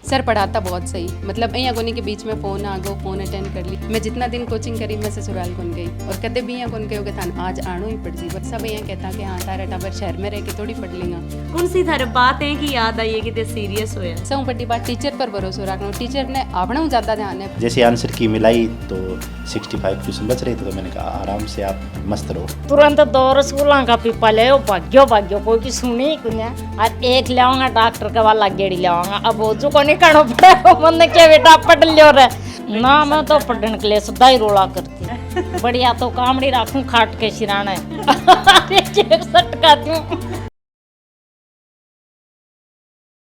Sir पढ़ाता बहुत सही, मतलब અહીંયા કોની के बीच में फ़ोन आ गयो, फ़ोन अटेंड कर ली। मैं जितना दिन कोचिंग करी मैं ससुराल कोन गई और कदे भी यहाँ कोन कहो कि थान आज आनो ही पड़ जी। सब यहाँ कहता कि हाँ तारा टाबर शहर में रह के थोड़ी पढ़ लेगा। कौन सी थारे बात है कि याद आई है कि ते सीरियस होया? सब बड़ी बात टीचर पर भरोसा रखना, टीचर ने अपना ज़्यादा ध्यान है। जैसे आंसर की मिलाई तो 65 क्वेश्चन बच रहे थे, तो मैंने कहा आराम से आप मस्त रहो। तुरंत दो रसगुल्ला का पीपा ले भाग्यो भाग्यो कोई की सुनी कुन्या और एक लाऊंगा डॉक्टर का वाला गेड़ी लाऊंगा। अब वो जो को नहीं करना पड़ा मन क्या बेटा पढ़ लियो रे ना, मैं तो पढ़ने के लिए सदा ही रोला करती बढ़िया तो कामड़ी राखूं खाट के सिराने एक सटकाती हूँ।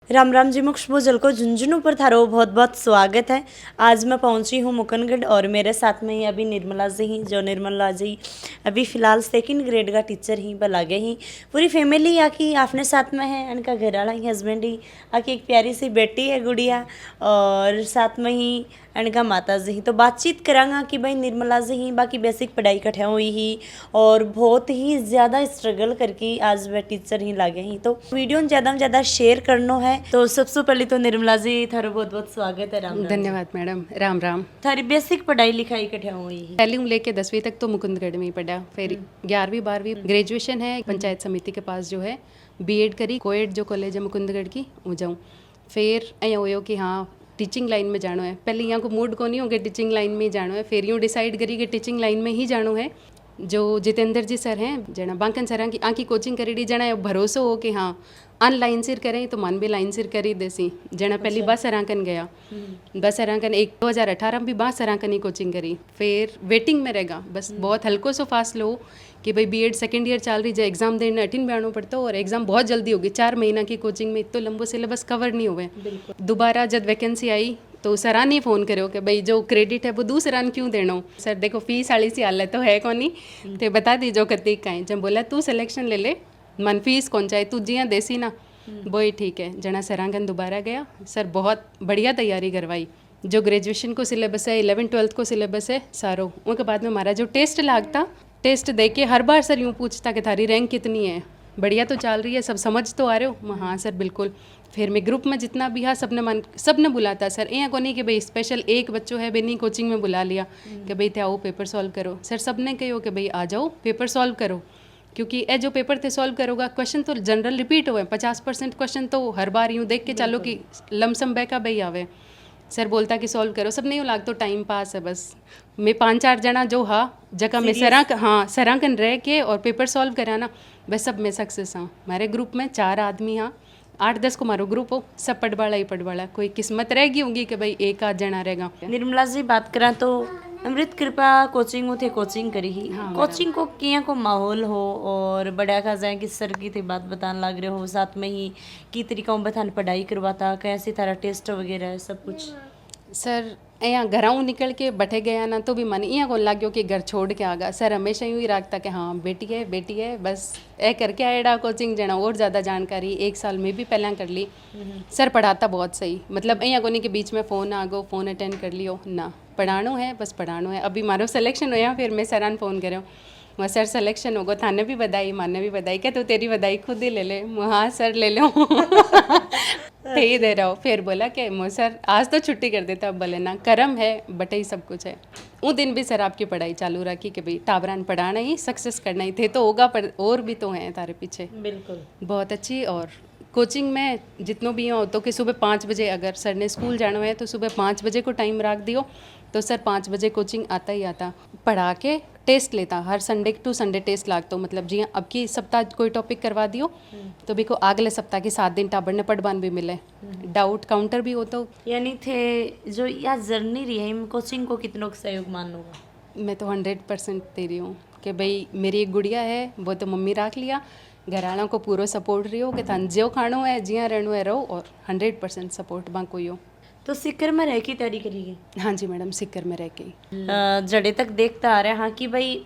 राम राम जी, मुक्ष भोजल को झुंझुनू पर थारो बहुत बहुत स्वागत है। आज मैं पहुंची हूँ मुकनगढ़ और मेरे साथ में ही अभी निर्मला जी ही, जो निर्मला जी अभी फ़िलहाल 2nd ग्रेड का टीचर ही बलागे ही। पूरी फैमिली आकी आपने साथ में है, इनका घर वाला ही हस्बैंड ही आकी, एक प्यारी सी बेटी है गुड़िया और साथ में ही इनका माता जी ही। तो बातचीत करांगा कि भाई निर्मला जी ही बाकी बेसिक पढ़ाई कठे हुई ही और बहुत ही ज़्यादा स्ट्रगल करके आज वह टीचर ही लागे ही। तो वीडियो ज़्यादा से ज़्यादा शेयर करना है। तो सबसे पहले तो निर्मला जी थारा बहुत बहुत स्वागत है। राम धन्यवाद मैडम। राम राम। थारी बेसिक पढ़ाई लिखाई कठे हुई ही? पहली लेके 10वीं तक तो मुकुंदगढ़ में ही पढ़ा, फिर 11वीं 12वीं ग्रेजुएशन है पंचायत समिति के पास जो है, बीएड करी कोएड जो कॉलेज है मुकुंदगढ़ की वो जाऊँ। फिर अँ हो कि हाँ टीचिंग लाइन में जानो है। पहले यहाँ को मूड को नहीं हो कि टीचिंग लाइन में ही जानो है, फिर यूँ डिसाइड करी कि टीचिंग लाइन में ही जानो है। जो जितेंद्र जी सर हैं जना बांकन सर की आँकी कोचिंग करी जना भरोसा हो कि हाँ ऑनलाइन सिर करें तो मन भी लाइन सिर करी देसी। जना पहली बस सरांकन गया, बस सरांकन 2018 में भी बस सरांकन ही कोचिंग करी। फिर वेटिंग में रहेगा बस, बहुत हल्को सो फासलो हो कि भाई बीएड 2nd ईयर चल रही है, एग्जाम देने 18 में आना पड़ता और एग्जाम बहुत जल्दी होगी। 4 महीना की कोचिंग में इतो लंबो सिलेबस कवर नहीं हुए। दोबारा जब वैकेंसी आई तो सरान ही फ़ोन करो कि भाई जो क्रेडिट है वो दूसरा क्यों देना हो। सर देखो फीस वाली सी हालत तो है कौन नहीं, तो बता दीजो कती का है। जब बोला तू सिलेक्शन ले ले मन फीस कौन चाहे तू जिया देसी ना, वो ही ठीक है। जना सरांगन दोबारा गया, सर बहुत बढ़िया तैयारी करवाई। जो ग्रेजुएशन को सिलेबस है 11th 12th को सिलेबस है सारो, उनके बाद में हमारा जो टेस्ट लागता, टेस्ट दे के हर बार सर यूँ पूछता कि थारी रैंक कितनी है, बढ़िया तो चल रही है, सब समझ तो आ रहे हो? हाँ सर बिल्कुल। फिर मैं ग्रुप में जितना भी हा सबने बुलाता सर, यहाँ को नहीं कि भाई स्पेशल एक बच्चों है बेनी कोचिंग में बुला लिया कि भाई थे आओ पेपर सॉल्व करो। सर सबने कहो कि भाई आ जाओ पेपर सॉल्व करो, क्योंकि ए जो पेपर थे सॉल्व करोगा क्वेश्चन तो जनरल रिपीट हुए, 50% क्वेश्चन तो हर बार यूँ देख के चलो कि लमसम बैका भाई आवे। सर बोलता कि सॉल्व करो, सब नहीं लागतो टाइम पास है बस। मैं 5-4 जना जो हा जगह में सरांकन रह के और पेपर सॉल्व कराना बस सब में सक्सेस हाँ। हमारे ग्रुप में 4 आदमी हाँ, 8-10 को मारो ग्रुप हो, सब पढ़वाड़ा ही पढ़वाड़ा, कोई किस्मत रहेगी होगी कि भाई एक आध जना रहेगा। निर्मला जी बात करा तो अमृत कृपा कोचिंग थे कोचिंग करी ही। हाँ, कोचिंग को किया को माहौल हो और बड़ा खा जाए कि सर की थे बात बताने लग रहे हो, साथ में ही की तरीका बतान पढ़ाई करवाता, कैसे तारा टेस्ट वगैरह सब कुछ। सर यहाँ घरों निकल के बैठे गया ना तो भी मन यहाँ को लग गयो कि घर छोड़ के आ गया। सर हमेशा यूँ ही रखता कि हाँ बेटी है बस ए करके आएड़ा कोचिंग जाना और ज़्यादा जानकारी 1 साल में भी पहला कर ली। सर पढ़ाता बहुत सही, मतलब यहाँ कोनी के बीच में फ़ोन आ गो, फ़ोन अटेंड कर लियो ना, पढ़ानो है बस पढ़ानो है। अभी मारो सिलेक्शन होया फिर मैं सरान फ़ोन करो वहाँ सर सिलेक्शन होगा, थाने भी बधाई माने भी बधाई, क्या तो तेरी बधाई खुद ही ले ले। हाँ सर ले लो थे ही दे रहा हो। फिर बोला कि सर आज तो छुट्टी कर देता, अब बोले ना करम है बटे ही सब कुछ है। उस दिन भी सर आपकी पढ़ाई चालू रखी कि भाई टाबरान पढ़ाना ही सक्सेस करना ही थे तो होगा, पर और भी तो हैं तारे पीछे। बिल्कुल बहुत अच्छी। और कोचिंग में जितनों भी हो तो कि सुबह 5 बजे अगर सर ने स्कूल जाना है तो सुबह 5 बजे को टाइम रख दियो, तो सर 5 बजे कोचिंग आता ही आता, पढ़ा के टेस्ट लेता। हर संडे टू संडे टेस्ट लागतो, मतलब जी अब की सप्ताह कोई टॉपिक करवा दियो तो भी को अगले सप्ताह के 7 दिन टाबर ने पढ़वान भी मिले, डाउट काउंटर भी हो तो। यानी थे जो यह जर्नी रही है कोचिंग को कितनों का सहयोग मानूंगा? मैं तो 100% दे रही हूँ कि भाई मेरी एक गुड़िया है वो तो मम्मी रख लिया, घर वालों को पूरा सपोर्ट रही हो कि थान जो खानो है जिया रहनो है रहो, और 100% सपोर्ट बा कोई हो। तो सिक्कर में रह के तैयारी करिए? हाँ जी मैडम सिक्कर में रह के। जड़े तक देखता आ रहा हाँ कि भाई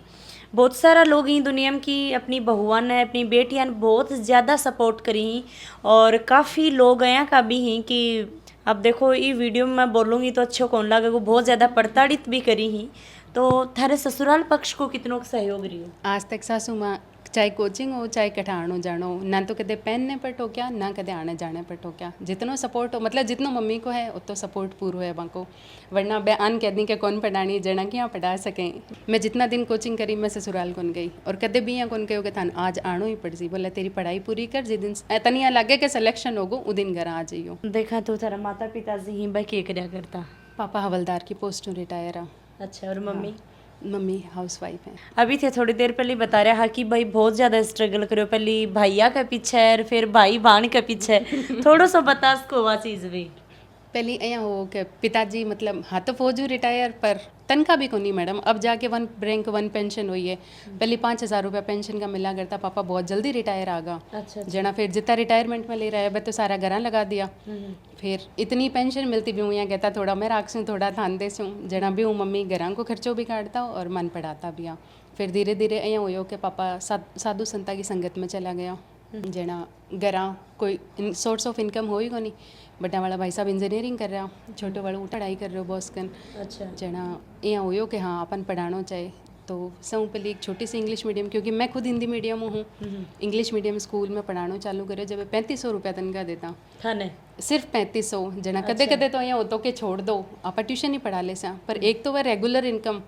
बहुत सारा लोग ही दुनिया में की अपनी बहुआन ने अपनी बेटियां ने बहुत ज़्यादा सपोर्ट करी ही, और काफ़ी लोग यहाँ का भी हैं कि अब देखो ये वीडियो में मैं बोलूँगी तो अच्छा कौन लगा, वो बहुत ज़्यादा प्रताड़ित भी करी ही। तो थारे ससुराल पक्ष को कितनों का सहयोग रही हो? आज तक सासू माँ चाहे कोचिंग हो चाहे कठे आनो जानो, ना तो कदे पहनने पर टोक्या ना कदे आने जाने पर टोक्या। जितनो सपोर्ट हो, मतलब जितनो मम्मी को है उतो सपोर्ट पूरा है बाको। वरना बे आन कह दी कि कौन पढ़ानी, जना कि यहाँ पढ़ा सकें। मैं जितना दिन कोचिंग करी मैं ससुराल कौन गई, और कदे भी यहाँ कौन कहो कि थान आज आनो ही पड़ सी। बोला तेरी पढ़ाई पूरी कर, जिस दिन तनी यहाँ लगे कि सिलेक्शन होगो उ दिन घर आ जाइयो। देखा तो थारा माता पिता जी ही भाई के करया करता। पापा हवलदार की पोस्ट रिटायर आ, अच्छा, और मम्मी? मम्मी हाउस वाइफ है। अभी थे थोड़ी देर पहले बता रहा है कि भाई बहुत ज़्यादा स्ट्रगल करो, पहले भैया के पीछे और फिर भाई बहन के पीछे। थोड़ा सा बता सको वह चीज़ भी। पहले यहाँ हो कि पिताजी मतलब हाँ तो फौज रिटायर, पर तनख्वाह भी को नहीं मैडम। अब जाके 1 रैंक 1 पेंशन हुई है। पहले 5,000 रुपया पेंशन का मिला करता। पापा बहुत जल्दी रिटायर आ गया। अच्छा। जना फिर जितना रिटायरमेंट में ले रहा है वह तो सारा घर लगा दिया। फिर इतनी पेंशन मिलती भी हूँ, यहाँ कहता थोड़ा मैं राखसूँ थोड़ा थान दे सूँ। जना भी हूँ मम्मी घरों को खर्चों भी काटता और मन पढ़ाता भी आ। फिर धीरे धीरे यहाँ हो कि पापा साधु संता की संगत में चला गया। जना घरा कोई सोर्स ऑफ इनकम हो ही को नहीं। बड़ा वाला भाई साहब इंजीनियरिंग कर रहा, छोटे वाला पढ़ाई कर रहे हो बॉस्कन। अच्छा। जना यहाँ हो कि हाँ अपन पढ़ाना चाहे तो सब पहले एक छोटी सी इंग्लिश मीडियम, क्योंकि मैं खुद हिंदी मीडियम हूँ, इंग्लिश मीडियम स्कूल में पढ़ाना चालू करे। जब 3500 रुपया तनख्वाह देता, थाने सिर्फ 3500। जना कदे कदे तो यहाँ होतो के छोड़ दो आप ट्यूशन ही पढ़ा ले सा, पर एक तो वह रेगुलर इनकम।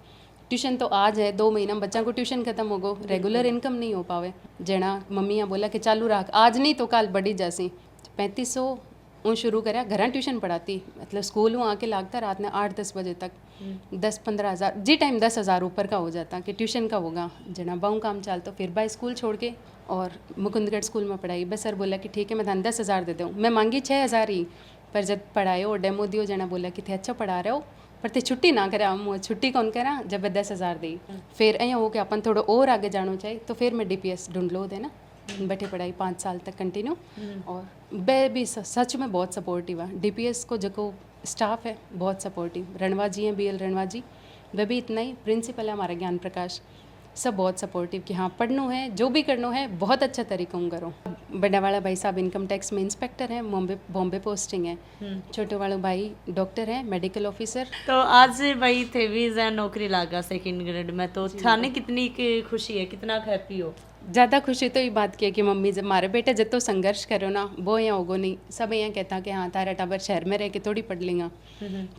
ट्यूशन तो आज है 2 महीना बच्चा को ट्यूशन खत्म हो गो, रेगुलर इनकम नहीं हो पावे। जना मम्मी यहाँ बोला कि चालू रख, आज नहीं तो कल बढ़ी जासी। 3500 वो शुरू करा, घर ट्यूशन पढ़ाती, मतलब स्कूल में आके लागता रात में 8-10 बजे तक। 10-15 हज़ार जी टाइम 10,000 ऊपर का हो जाता कि ट्यूशन का होगा। जना बाऊ काम चालता, फिर बाई स्कूल छोड़ के और मुकुंदगढ़ स्कूल में पढ़ाई। बस सर बोला कि ठीक है मैं थान 10,000 दे दूँ। मैं मांगी 6,000 ही, पर जब पढ़ाए और डेमो दियो जना बोला कि थे अच्छा पढ़ा रहे हो, पर ते छुट्टी ना करा। हम छुट्टी कौन करा जब 10,000 दी। फिर अँ हो के अपन थोड़ा और आगे जाना चाहिए, तो फिर मैं DPS ढूंढ लो देना। बैठे पढ़ाई 5 साल तक कंटिन्यू, और वे भी सच में बहुत सपोर्टिव है। DPS को जो स्टाफ है बहुत सपोर्टिव। रणवा जी हैं, BL रणवा जी, वे भी इतना ही। प्रिंसिपल है हमारा ज्ञान प्रकाश, सब बहुत सपोर्टिव कि हाँ पढ़ना है, जो भी करना है बहुत अच्छा तरीक़ों में करो। बड़ा वाला भाई साहब इनकम टैक्स में इंस्पेक्टर है, बॉम्बे पोस्टिंग है। छोटे वाला भाई डॉक्टर है, मेडिकल ऑफिसर। तो आज भाई थे भी नौकरी लागा 2nd ग्रेड में, तो थाने कितनी की खुशी है, कितना हैप्पी हो? ज़्यादा खुशी तो ये बात की है कि मम्मी जब मारे बेटे जब तो संघर्ष करो ना वो यहाँ होगो नहीं। सब यहाँ कहता कि हाँ तारा टाबर शहर में रह के थोड़ी पढ़ लेंगा,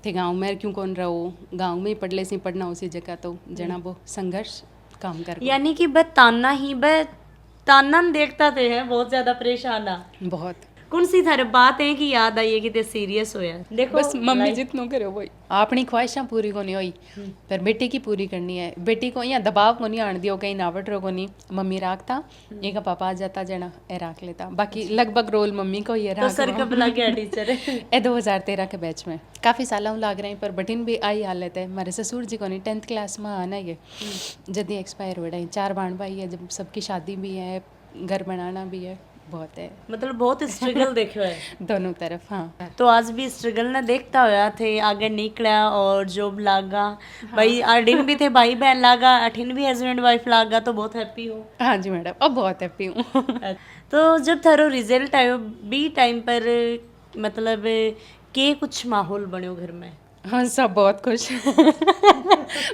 थे गाँव में क्यों कौन रहो, गाँव में ही पढ़ ले सी पढ़ना उसी जगह। तो जना वो संघर्ष काम कर, यानी कि बस ताना ही बस ताना देखता थे है, बहुत ज्यादा परेशान आ। बहुत कौन सी थारे बात है कि याद आई है कि ते सीरियस होया? देखो बस मम्मी जितनों करो वही अपनी ख्वाहिशां पूरी को नहीं हुई, पर बेटी की पूरी करनी है। बेटी को यहाँ दबाव को नहीं आन दियो, कहीं नावट रो को नहीं। मम्मी राखता एक पापा आ जाता जना ए राख लेता, बाकी लगभग रोल मम्मी को ये तो राख। सर कब लग गया टीचर? ए 2013 के बैच में काफ़ी सालों लाग रहे हैं, पर बटिन भी आई हालत है। हमारे ससुर जी को नहीं 10th क्लास में आना ये जल्दी एक्सपायर हो रहा है। 4 बाण भाई है, जब सबकी शादी भी है, घर बनाना भी है, बहुत है। मतलब बहुत स्ट्रगल देखो है दोनों तरफ। हाँ तो आज भी स्ट्रगल ना देखता होया थे, आगे निकला और जॉब लागा। भाई अठिन भी थे भाई बहन लागा, अठिन भी हस्बैंड वाइफ लागा, तो बहुत हैप्पी हो? हाँ जी मैडम, अब बहुत हैप्पी हूँ। तो जब थारो रिजल्ट आयो बी टाइम पर, मतलब के कुछ माहौल बनो घर में? हाँ सब बहुत खुश।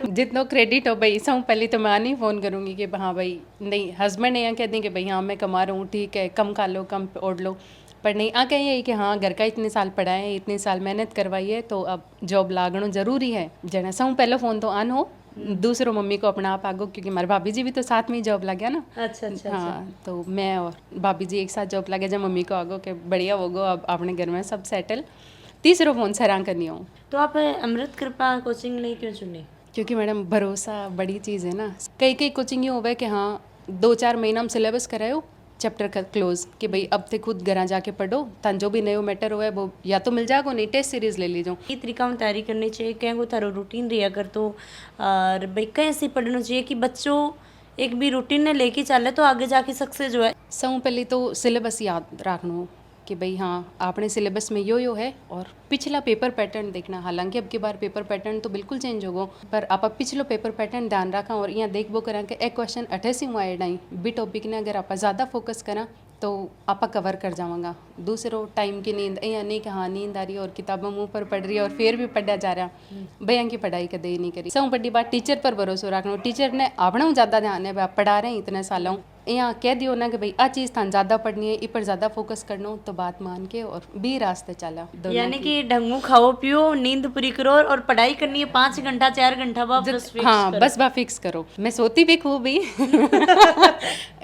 जितना क्रेडिट हो भाई सब पहले तो मैं आनी फ़ोन करूँगी कि हाँ भाई नहीं, हस्बैंड ने यहाँ कह दें कि भाई हाँ मैं कमा रहा हूँ, ठीक है कम खा लो कम ओढ़ लो, पर नहीं आ कहीं यही कि हाँ घर का इतने साल पढ़ाए हैं, इतने साल मेहनत करवाई है, तो अब जॉब लागना ज़रूरी है। जना सब पहले फ़ोन तो आन हो, दूसरों मम्मी को अपना आप आगो, क्योंकि हमारे भाभी जी भी तो साथ में ही जॉब लग गया ना। अच्छा। हाँ तो मैं और भाभी जी एक साथ जॉब लगे, जब मम्मी को आगो कि बढ़िया होगो अब अपने घर में सब सेटल। तीसरा फ़ोन सराह करनी हो। तो आप अमृत कृपा कोचिंग नहीं क्यों चुनी? क्योंकि मैडम भरोसा बड़ी चीज़ है ना। कई कोचिंग ये होवे कि हाँ 2-4 महीना हम सिलेबस करायो, चैप्टर का क्लोज कि भाई अब थे खुद घर जाके पढ़ो, तन जो भी नयो मैटर हुआ है वो या तो मिल जाएगा, नहीं टेस्ट सीरीज ले लीजिए। ये तरीका में तैयारी करनी चाहिए, क्या को थारो रूटीन रिया कर तो, और भाई कैसे पढ़ना चाहिए कि बच्चों एक भी रूटीन ने लेके चले तो आगे जाके सक्सेस जो है। सब पहले तो सिलेबस याद रखना कि भाई हाँ आपने सिलेबस में यो है, और पिछला पेपर पैटर्न देखना। हालांकि अब की बार पेपर पैटर्न तो बिल्कुल चेंज होगो, पर आप पिछलो पेपर पैटर्न ध्यान रखा और यहाँ देखबो करा कि एक क्वेश्चन 88 हुआ है नहीं बी टॉपिक ने अगर आप ज़्यादा फोकस करा तो आप कवर कर जावांगा। दूसरों टाइम की नींद यहाँ नहीं कि हाँ नींद आ रही है और किताबों मुँह पर पढ़ रही है और फिर भी पढ़ा जा रहा, भैया की पढ़ाई कदे नहीं करी। सब बड़ी बात टीचर पर भरोसा रखना। टीचर ने अपना ज़्यादा ध्यान है, आप पढ़ा रहे हैं इतने सालों, यहाँ कह दियो ना कि भाई आ चीज़ थान ज़्यादा पढ़नी है, इ पर ज़्यादा फोकस करना हो, तो बात मान के और बी रास्ते चला दोनों यानी की। कि ढंगू खाओ पियो, नींद पूरी करो और पढ़ाई करनी है 5 घंटा 4 घंटा बाद बस fix हाँ करो। बस बा फिक्स करो। मैं सोती भी खूब ही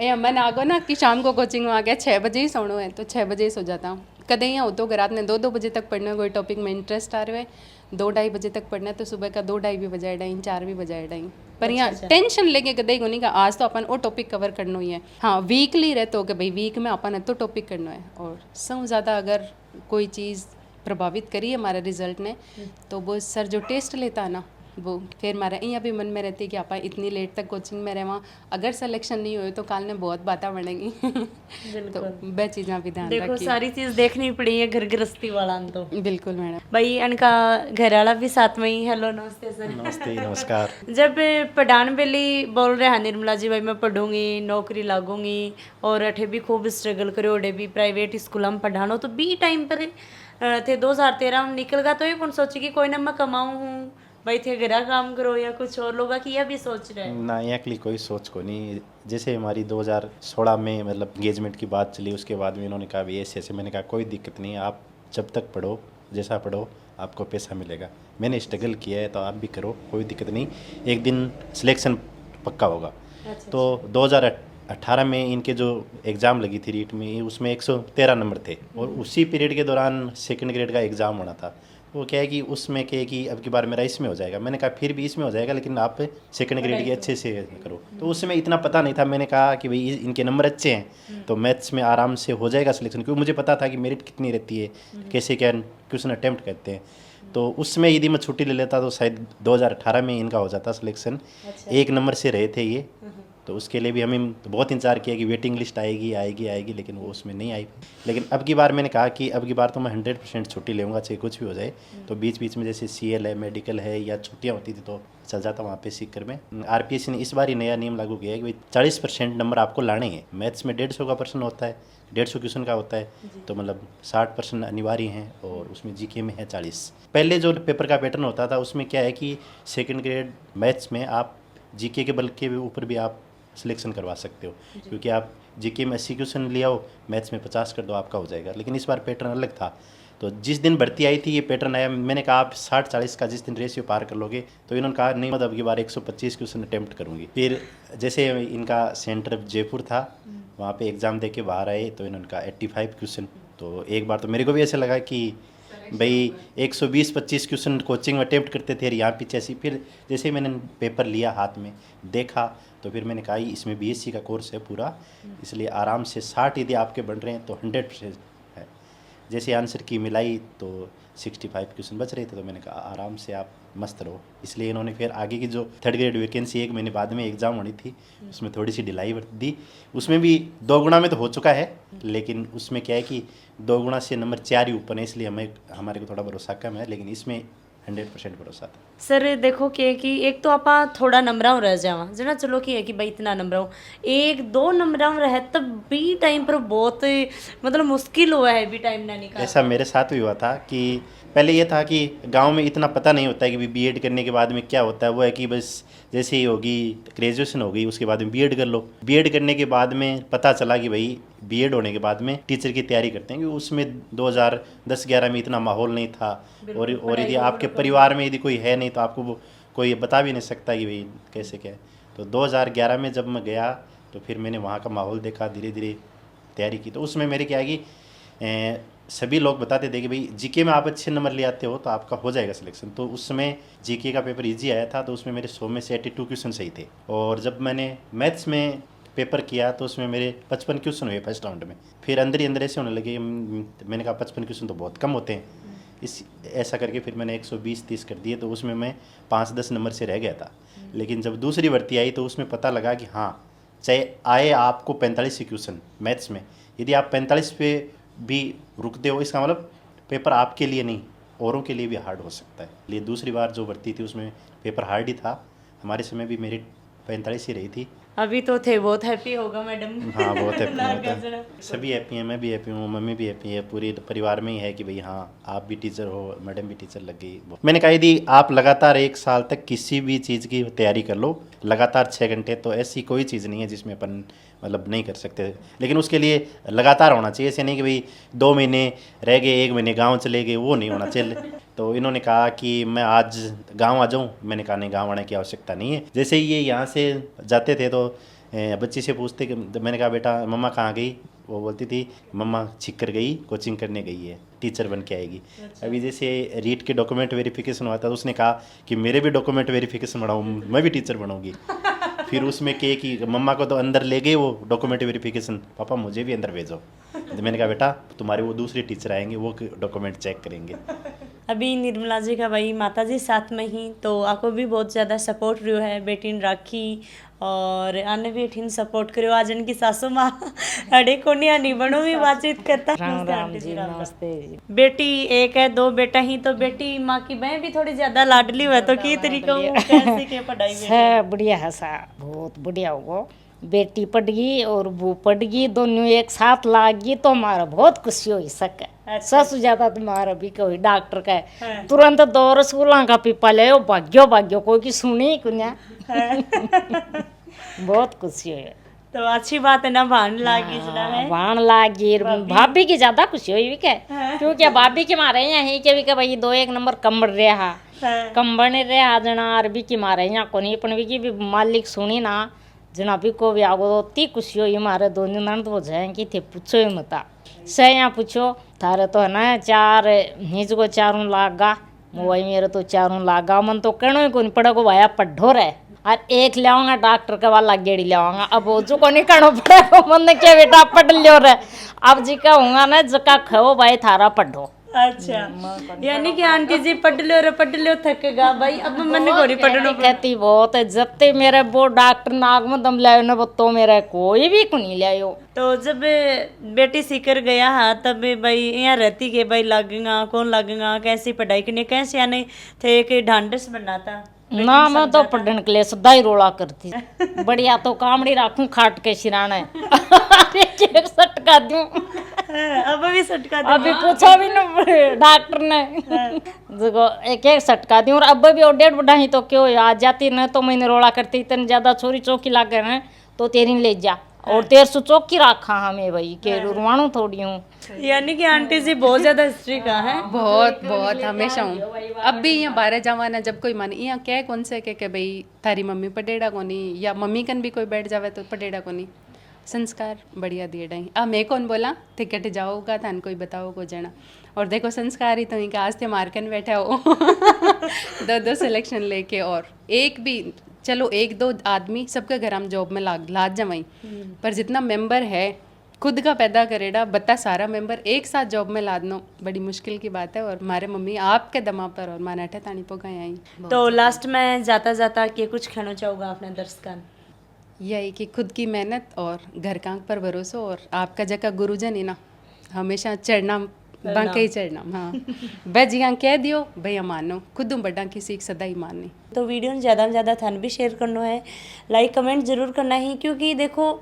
या मन आगो ना कि शाम को कोचिंग में आ गया 6 बजे ही सोना है तो 6 बजे ही सो जाता हूँ। कदे यहाँ हो तो रात में 2-2 बजे तक पढ़ना है, कोई टॉपिक में इंटरेस्ट आ रहा है 2-2:30 बजे तक पढ़ना है, तो सुबह का 2-2:30 भी बजाए डाई 4 भी बजाए डाई। पर यहाँ टेंशन लेके कदे को नहीं का आज तो अपन वो टॉपिक कवर करना ही है। हाँ वीकली रहते हो कि भाई वीक में अपन तो टॉपिक करना है, और सब ज़्यादा अगर कोई चीज़ प्रभावित करी हमारे रिजल्ट ने तो वो सर जो टेस्ट लेता है ना वो फिर हमारा यहाँ भी मन में रहती है कि आप इतनी लेट तक कोचिंग में रहे, अगर सिलेक्शन नहीं हुई तो काल ने बहुत बातें बढ़ेंगी तो वह चीज़ें भी ध्यान देखो रखिए। सारी चीज देखनी पड़ी है घर गृहस्थी वाला तो। बिल्कुल मैडम। भाई इनका घर वाला भी साथ में ही। हेलो नमस्ते सर। नमस्ते नमस्कार। जब पढ़ाने वाली बोल रहे हैं निर्मला जी भाई मैं पढ़ूंगी नौकरी लागूंगी और अठे भी खूब स्ट्रगल करो, अठे भी प्राइवेट स्कूल में पढ़ानो, तो बी टाइम पर थे 2013 में निकल गया, तो ये कौन सोची कि कोई ना मैं कमाऊँ हूँ भाई थे घरा काम करो, या कुछ और लोग कि यह भी सोच रहे हैं? ना यहाँ के लिए कोई सोच को नहीं। जैसे हमारी 2016 में मतलब इंगेजमेंट की बात चली, उसके बाद में इन्होंने कहा भी ऐसे, मैंने कहा कोई दिक्कत नहीं है, आप जब तक पढ़ो जैसा पढ़ो आपको पैसा मिलेगा। मैंने स्ट्रगल किया है तो आप भी करो, कोई दिक्कत नहीं, एक दिन सिलेक्शन पक्का होगा। तो 2018 में इनके जो एग्ज़ाम लगी थी रीट में, उसमें 113 नंबर थे और उसी पीरियड के दौरान सेकंड ग्रेड का एग्ज़ाम होना था। वो क्या है कि उसमें क्या है कि अब की बार मेरा इसमें हो जाएगा। मैंने कहा फिर भी इसमें हो जाएगा लेकिन आप सेकंड ग्रेड की अच्छे से करो। तो उसमें इतना पता नहीं था, मैंने कहा कि भाई इनके नंबर अच्छे हैं तो मैथ्स में आराम से हो जाएगा सिलेक्शन, क्योंकि मुझे पता था कि मेरिट कितनी रहती है, कैसे क्या क्वेश्चन अटैम्प्ट करते हैं। तो उसमें यदि मैं छुट्टी ले लेता तो शायद 2018 में इनका हो जाता सिलेक्शन। एक नंबर से रहे थे ये, तो उसके लिए भी हमें बहुत इंतजार किया कि वेटिंग लिस्ट आएगी, लेकिन वो उसमें नहीं आई। लेकिन अब की बार मैंने कहा कि अब की बार तो मैं 100% छुट्टी लूँगा, चाहे कुछ भी हो जाए। तो बीच बीच में जैसे CL है, मेडिकल है या छुट्टियाँ होती थी तो चल जाता वहाँ पे सीकर में। RPSC ने इस बार ही नया नियम लागू किया है कि 40% नंबर आपको लाने हैं। मैथ्स में 150 का प्रश्न होता है, 150 क्वेश्चन का होता है, तो मतलब 60% अनिवार्य हैं और उसमें GK में है 40। पहले जो पेपर का पैटर्न होता था उसमें क्या है कि सेकेंड ग्रेड मैथ्स में आप GK के बल के ऊपर भी आप सिलेक्शन करवा सकते हो, क्योंकि आप GK में 80 क्वेश्चन ले आओ, मैथ्स में 50 कर दो, आपका हो जाएगा। लेकिन इस बार पैटर्न अलग था। तो जिस दिन भर्ती आई थी ये पैटर्न आया, मैंने कहा आप 60-40 का जिस दिन रेशियो पार कर लोगे, तो इन्होंने कहा नहीं मतलब अब की बार 125 क्वेश्चन अटैम्प्ट करूँगी। फिर जैसे इनका सेंटर जयपुर था, वहाँ पे एग्ज़ाम दे के बाहर आए तो इन्होंने कहा 85 क्वेश्चन। तो एक बार तो मेरे को भी ऐसा लगा कि भाई 120-25 क्वेश्चन कोचिंग में अटैम्प्ट करते थे, यहाँ पीछे ऐसी। फिर जैसे ही मैंने पेपर लिया हाथ में देखा तो फिर मैंने कहा इसमें BSc का कोर्स है पूरा, इसलिए आराम से 60 यदि आपके बन रहे हैं तो 100% है। जैसे आंसर की मिलाई तो 65 क्वेश्चन बच रहे थे, तो मैंने कहा आराम से आप मस्त रहो। इसलिए इन्होंने फिर आगे की जो थर्ड ग्रेड वैकेंसी 1 महीने बाद में एग्ज़ाम होनी थी उसमें थोड़ी सी ढिलाई दी। उसमें भी 2 गुना में तो हो चुका है, लेकिन उसमें क्या है कि 2 गुना से नंबर 4 ही ऊपर है, इसलिए हमारे को थोड़ा भरोसा कम है, लेकिन इसमें 100% भरोसा था। सर देखो कि एक तो आप थोड़ा नंबरों रह जावा जना, चलो कि है कि भाई इतना नंबरों 1-2 नंबरों रहे तब भी टाइम पर बहुत मतलब मुश्किल हुआ है भी टाइम ना निकाल। ऐसा मेरे साथ भी हुआ था कि पहले ये था कि गांव में इतना पता नहीं होता है कि BEd करने के बाद में क्या होता है। वो है कि बस जैसे ही होगी ग्रेजुएशन हो गई उसके बाद में BEd कर लो। BEd करने के बाद में पता चला कि भाई BEd होने के बाद में टीचर की तैयारी करते हैं, क्योंकि उसमें 2010-11 में इतना माहौल नहीं था, और यदि आपके परिवार में यदि कोई है नहीं तो आपको वो कोई बता भी नहीं सकता कि भाई कैसे क्या है। तो 2011 में जब मैं गया तो फिर मैंने वहाँ का माहौल देखा, धीरे धीरे तैयारी की। तो उसमें मेरे क्या है कि सभी लोग बताते थे कि भाई GK में आप अच्छे नंबर ले आते हो तो आपका हो जाएगा सिलेक्शन। तो उस समय GK का पेपर इजी आया था, तो उसमें मेरे 100 में से 82 क्वेश्चन सही थे। और जब मैंने मैथ्स में पेपर किया तो उसमें मेरे 55 क्वेश्चन हुए फर्स्ट राउंड में। फिर अंदर ही अंदर ऐसे होने लगे, मैंने कहा 55 क्वेश्चन तो बहुत कम होते हैं। ऐसा करके फिर मैंने 120-30 कर दिए, तो उसमें मैं 5-10 नंबर से रह गया था। लेकिन जब दूसरी भर्ती आई तो उसमें पता लगा कि हाँ, चाहे आए आपको 45 क्वेश्चन मैथ्स में, यदि आप 45 पे भी रुकते हो इसका मतलब पेपर आपके लिए नहीं औरों के लिए भी हार्ड हो सकता है। लिए दूसरी बार जो भर्ती थी उसमें पेपर हार्ड ही था। हमारे समय भी मेरिट 45 ही रही थी। अभी तो थे बहुत हैप्पी होगा मैडम। हाँ बहुत हैप्पी होता है, सभी हैप्पी हैं, मैं भी हैप्पी हूँ, मम्मी भी हैप्पी है, पूरे परिवार में ही है कि भाई हाँ आप भी टीचर हो, मैडम भी टीचर लग गई। मैंने कहा यदि आप लगातार 1 साल तक किसी भी चीज़ की तैयारी कर लो लगातार 6 घंटे, तो ऐसी कोई चीज़ नहीं है जिसमें अपन मतलब नहीं कर सकते, लेकिन उसके लिए लगातार होना चाहिए। ऐसे नहीं कि भाई 2 महीने रह गए, 1 महीने गांव चले गए, वो नहीं होना चाहिए। तो इन्होंने कहा कि मैं आज गांव आ जाऊं, मैंने कहा नहीं, गांव आने की आवश्यकता नहीं है। जैसे ही ये यहाँ से जाते थे तो बच्ची से पूछते कि, मैंने कहा बेटा मम्मा कहाँ गई, वो बोलती थी मम्मा छिक्कर गई, कोचिंग करने गई है, टीचर बन के आएगी। अभी जैसे रीट के डॉक्यूमेंट वेरिफिकेशन हुआ था तो उसने कहा कि मेरे भी डॉक्यूमेंट वेरिफिकेशन बढ़ाऊँ, मैं भी टीचर बनूंगी। फिर उसमें कहे कि मम्मा को तो अंदर ले गए वो डॉक्यूमेंट वेरिफिकेशन, पापा मुझे भी अंदर भेजो। तो मैंने कहा बेटा तुम्हारे वो दूसरे टीचर आएंगे, वो डॉक्यूमेंट चेक करेंगे। अभी निर्मला जी का भाई माता जी साथ में ही, तो आपको भी बहुत ज़्यादा सपोर्ट रही है, बेटी ने राखी और अन्य भी एठीन सपोर्ट करो। आज इनकी सासू माँ अड़े कोनिया नहीं बनो भी बातचीत करता। राम राम जी, नमस्ते जी। बेटी एक है, 2 बेटा ही, तो बेटी माँ की बहन भी थोड़ी ज्यादा लाडली हुआ, तो की तरीका वो कैसे के पढ़ाई में? है बढ़िया है सा, बहुत बढ़िया होगा। बेटी पढ़ गई और वो पढ़ गई, दोनों एक साथ लाग गई तो हमारा बहुत खुशी हो सके। सबसे ज्यादा तुम्हारा भी कोई डॉक्टर का है, तुरंत 2 रसगुल्ला का पीपा ले भाग्यो भाग्यो, कोई की सुनी कुन्या। बहुत खुशी हुई। तो अच्छी बात है ना, भान लागी जरा है। भान लागी, भाभी की ज्यादा खुशी हुई क्या, क्योंकि भाभी के मारे यहाँ ही के भी के भाई 2 1 नंबर कम रहा, कम बने रहा जना, अरबी की मारे यहाँ को नहीं, पण की भी मालिक सुनी ना जना भी को भी आगो इतनी खुशी हुई। हमारे दोनों नंद वो जाएंगे थे, पूछो ही मता से यहाँ पूछो थारे तो है ना 4 हिज को 4 लागा, वही मेरे तो 4 लागा, मन तो कहना ही को नहीं पड़ा को भाया पढ़ो रहे और 1 लाऊंगा डॉक्टर के वाला गेड़ी लाऊंगा। अब वो जो को नहीं करना पड़ेगा, मन क्या बेटा पढ़ लियो रे, अब जी का होगा ना जका खो भाई थारा पढ़ो। अच्छा, यानी कि आंटी जी पढ़ लो थकेगा भाई, अब मन को नहीं पढ़ना कहती बहुत है, जब मेरे वो डॉक्टर नाग में दम लायो ना, वो तो मेरा कोई भी को नहीं लायो। तो जब बेटी सीकर गया हाँ, तब भाई यहाँ रहती के भाई लगेगा कौन लगेगा, कैसी पढ़ाई करनी, कैसे आने थे कि ढांढस बनाता ना, मैं तो पढ़ने के लिए सदा ही रोला करती, बढ़िया तो कामड़ी राखूं खाट के सिराने। एक सटका दूं, अब भी सटका दूं, अभी पूछा भी ना डॉक्टर ने, देखो एक सटका दूं। और अब भी और 1.5 बढ़ा ही तो क्यों आ जाती न, तो मैंने रोला करती, इतनी ज्यादा छोरी चौकी लागे न तो तेरी ले जा, और 150 चौकी रखा हमें भाई के रुवाणु थोड़ी हूँ। यानी कि आंटी जी बहुत ज्यादा हिस्ट्री का है, बहुत बहुत हमेशा हूँ। अब भी यहाँ 12 जमाना जब कोई माने यहाँ क्या कौन से के भाई थारी मम्मी पटेड़ा को नहीं, या मम्मी कन भी कोई बैठ जावे तो पटेड़ा को नहीं, संस्कार बढ़िया दिए डाई। अब मैं कौन बोला टिकट जाओगा थान कोई बताओ को जाना, और देखो संस्कार ही तो ही आज थे मार्कन बैठा हो 2 सिलेक्शन लेके, और एक भी चलो 1-2 आदमी सबके घर हम जॉब में लाद जमाई, पर जितना मेंबर है खुद का पैदा करेगा बता, सारा मेंबर एक साथ जॉब में लादनो बड़ी मुश्किल की बात है। और हमारे मम्मी आपके दमा पर और माना ठे तानी पोगा आई। तो लास्ट में जाता जाता के कुछ कहना चाहूँगा अपने दर्शकों? यही कि खुद की मेहनत और घर कांग पर भरोसा, और आपका जगह गुरुजन ही ना हमेशा चढ़ना बांके ही चढ़ना। हाँ बज यहाँ कह दियो भैया मानो, खुद बड़ा की सीख सदा ही माननी। तो वीडियो में ज़्यादा थान भी शेयर करना है, लाइक कमेंट जरूर करना है, क्योंकि देखो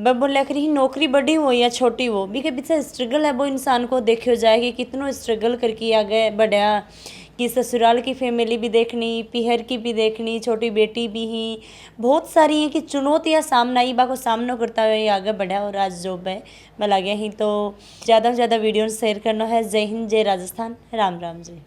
मैं बोल रही नौकरी बड़ी हो या छोटी हो, भी के पीछे स्ट्रगल है वो इंसान को देखियो जाए कि कितनों स्ट्रगल करके आगे बढ़िया, कि ससुराल की फैमिली भी देखनी, पीहर की भी देखनी, छोटी बेटी भी ही, बहुत सारी हैं कि चुनौतियाँ सामना ही बा को सामना करता हुआ आगे बढ़ा, और आज जॉब है मैं लगे ही। तो ज़्यादा से ज़्यादा वीडियो शेयर करना है। जय हिंद, जय राजस्थान, राम राम जी।